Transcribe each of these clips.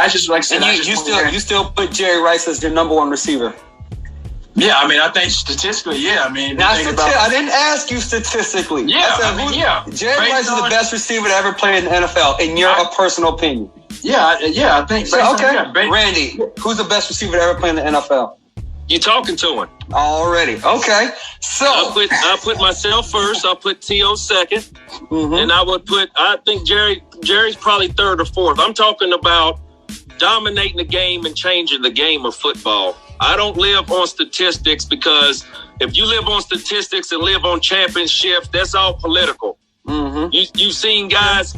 I just like I said, and you still put Jerry Rice as your number one receiver. Yeah, I mean, I think statistically, yeah. I mean, I didn't ask you statistically. Yeah, Jerry Rice is the best receiver to ever play in the NFL, in your personal opinion. Yeah, I think so. Okay, Randy, who's the best receiver to ever play in the NFL? You talking to him already? Okay, so I'll put myself first. I'll put T.O. second, and I think Jerry's probably third or fourth. I'm talking about dominating the game and changing the game of football. I don't live on statistics, because if you live on statistics and live on championships, that's all political. You've seen guys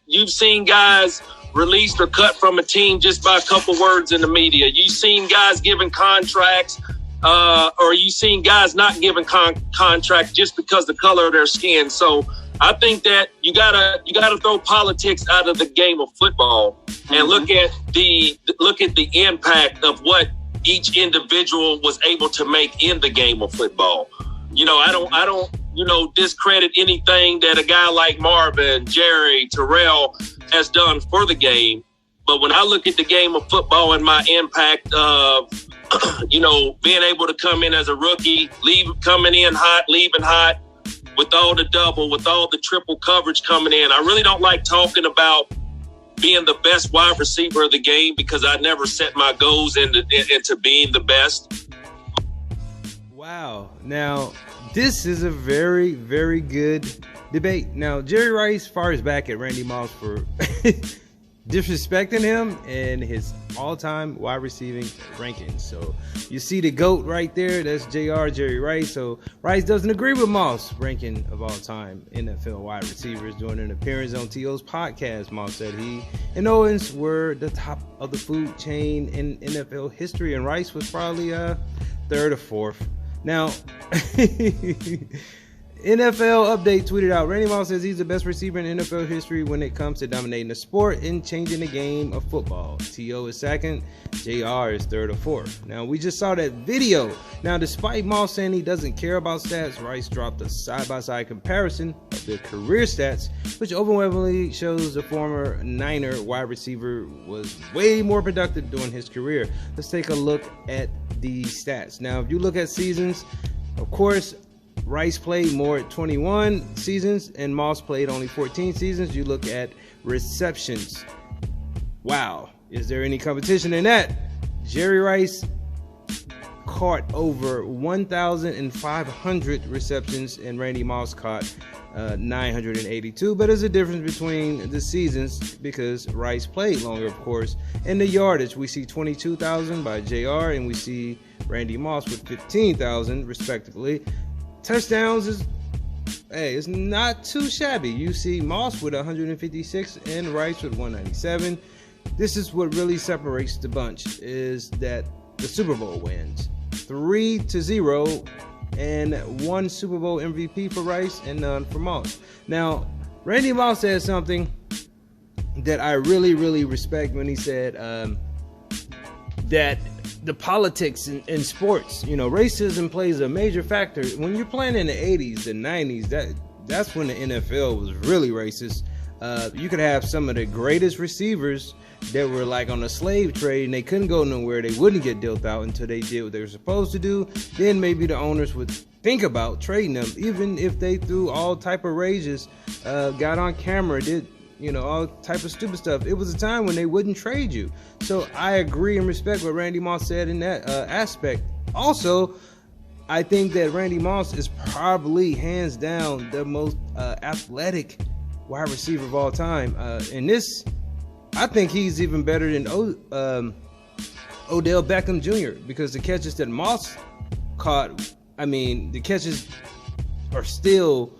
you've seen guys released or cut from a team just by a couple words in the media. You've seen guys giving contracts, or you've seen guys not giving contracts just because the color of their skin. So I think that you gotta throw politics out of the game of football and look at the impact of what each individual was able to make in the game of football. I don't discredit anything that a guy like Marvin, Jerry, Terrell has done for the game. But when I look at the game of football and my impact of, being able to come in as a rookie, coming in hot, leaving hot, with all the double, with all the triple coverage coming in, I really don't like talking about being the best wide receiver of the game, because I never set my goals into being the best. Wow. Now, this is a very, very good debate. Now, Jerry Rice fires back at Randy Moss for disrespecting him and his all-time wide receiving rankings. So you see the GOAT right there. That's Jerry Rice. So Rice doesn't agree with Moss' ranking of all-time NFL wide receivers. During an appearance on T.O.'s podcast, Moss said he and Owens were the top of the food chain in NFL history, and Rice was probably third or fourth. Now, NFL Update tweeted out, Randy Moss says he's the best receiver in NFL history when it comes to dominating the sport and changing the game of football. T.O. is second, JR is third or fourth. Now, we just saw that video. Now, despite Moss saying he doesn't care about stats, Rice dropped a side-by-side comparison of their career stats, which overwhelmingly shows the former Niner wide receiver was way more productive during his career. Let's take a look at the stats. Now, if you look at seasons, of course, Rice played more at 21 seasons and Moss played only 14 seasons. You look at receptions. Wow. Is there any competition in that? Jerry Rice caught over 1,500 receptions and Randy Moss caught 982. But there's a difference between the seasons because Rice played longer, of course. And the yardage, we see 22,000 by JR and we see Randy Moss with 15,000 respectively. Touchdowns it's not too shabby. You see Moss with 156 and Rice with 197. This is what really separates the bunch, is that the Super Bowl wins. 3-0 and 1 Super Bowl MVP for Rice and none for Moss. Now, Randy Moss said something that I really, really respect when he said that the politics in sports, racism plays a major factor. When you're playing in the 80s and 90s, that's when the NFL was really racist. You could have some of the greatest receivers that were like on a slave trade and they couldn't go nowhere. They wouldn't get dealt out until they did what they were supposed to do. Then maybe the owners would think about trading them, even if they threw all type of rages, got on camera, did all type of stupid stuff. It was a time when they wouldn't trade you. So I agree and respect what Randy Moss said in that aspect. Also, I think that Randy Moss is probably hands down the most athletic wide receiver of all time. And this, I think he's even better than Odell Beckham Jr. because the catches that Moss caught, the catches are still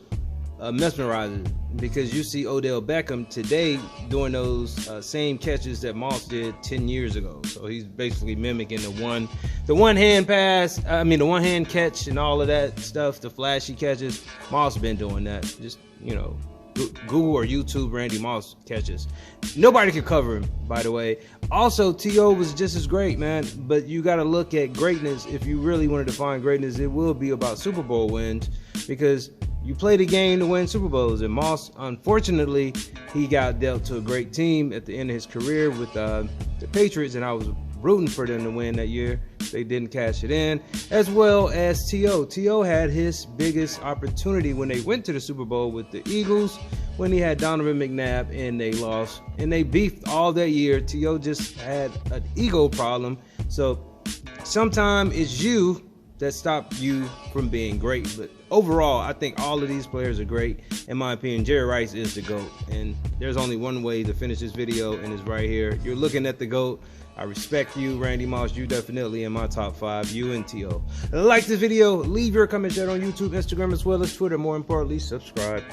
mesmerizing, because you see Odell Beckham today doing those same catches that Moss did 10 years ago. So he's basically mimicking the one hand pass, the one hand catch and all of that stuff, the flashy catches. Moss been doing that. Just, Google or YouTube Randy Moss catches. Nobody could cover him, by the way. Also, T.O. was just as great, man. But you got to look at greatness. If you really want to define greatness, it will be about Super Bowl wins, because you play the game to win Super Bowls. And Moss, unfortunately, he got dealt to a great team at the end of his career with the Patriots, and I was rooting for them to win that year. They didn't cash it in, as well as T.O. T.O. had his biggest opportunity when they went to the Super Bowl with the Eagles, when he had Donovan McNabb, and they lost. And they beefed all that year. T.O. just had an ego problem. So sometimes it's you that stop you from being great. But overall, I think all of these players are great. In my opinion, Jerry Rice is the GOAT. And there's only one way to finish this video, and it's right here. You're looking at the GOAT. I respect you, Randy Moss. You definitely in my top 5, you and T.O. Like this video, leave your comments on YouTube, Instagram, as well as Twitter. More importantly, subscribe.